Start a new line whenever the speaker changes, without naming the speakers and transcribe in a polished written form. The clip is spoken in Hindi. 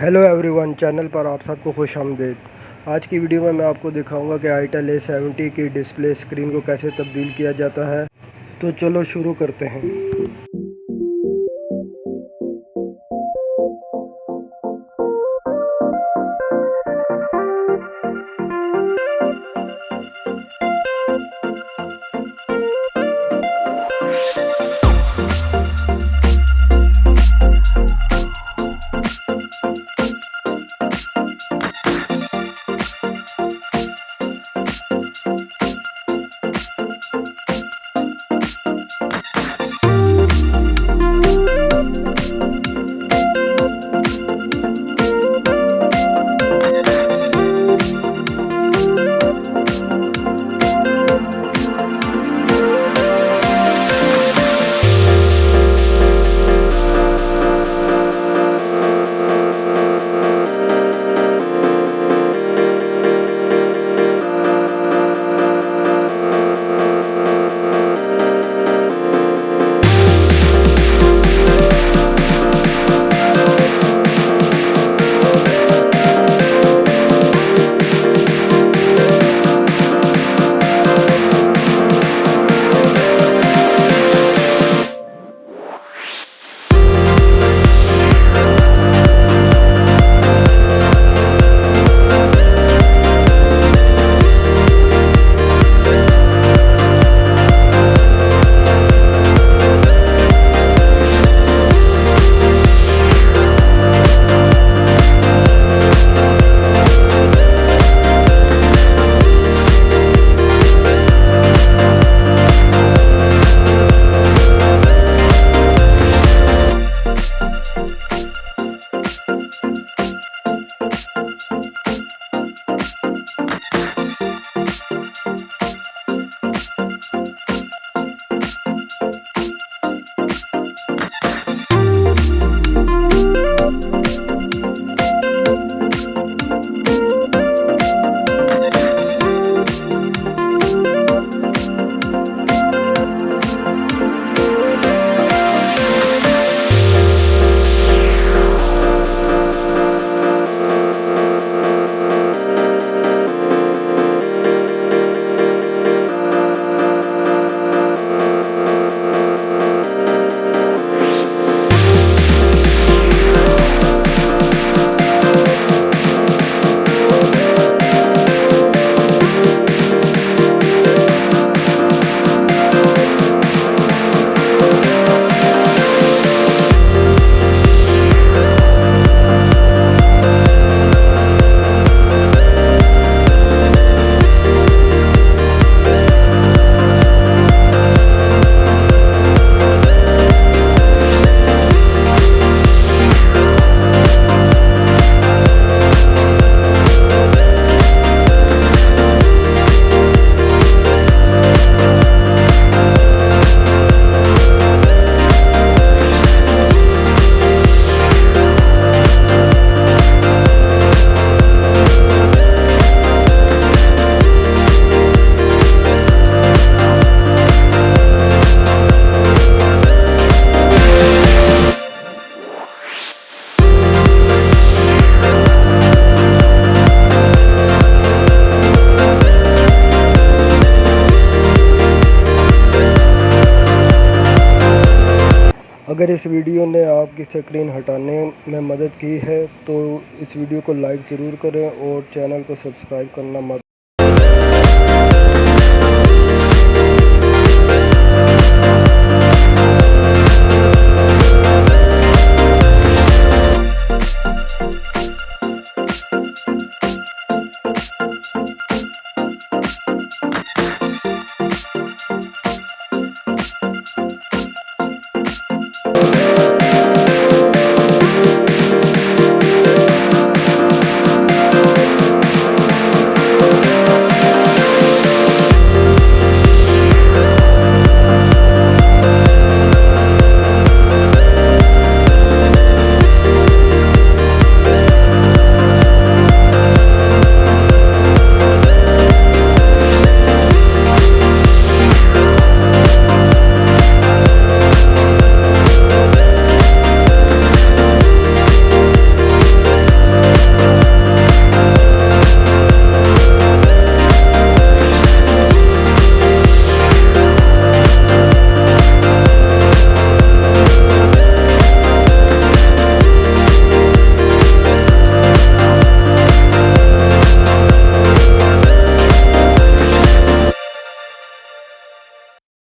हेलो एवरीवन, चैनल पर आप सबको खुश आमदीद। आज की वीडियो में मैं आपको दिखाऊंगा कि Itel A70 की डिस्प्ले स्क्रीन को कैसे तब्दील किया जाता है। तो चलो शुरू करते हैं। अगर इस वीडियो ने आपकी स्क्रीन हटाने में मदद की है तो इस वीडियो को लाइक ज़रूर करें और चैनल को सब्सक्राइब करना मत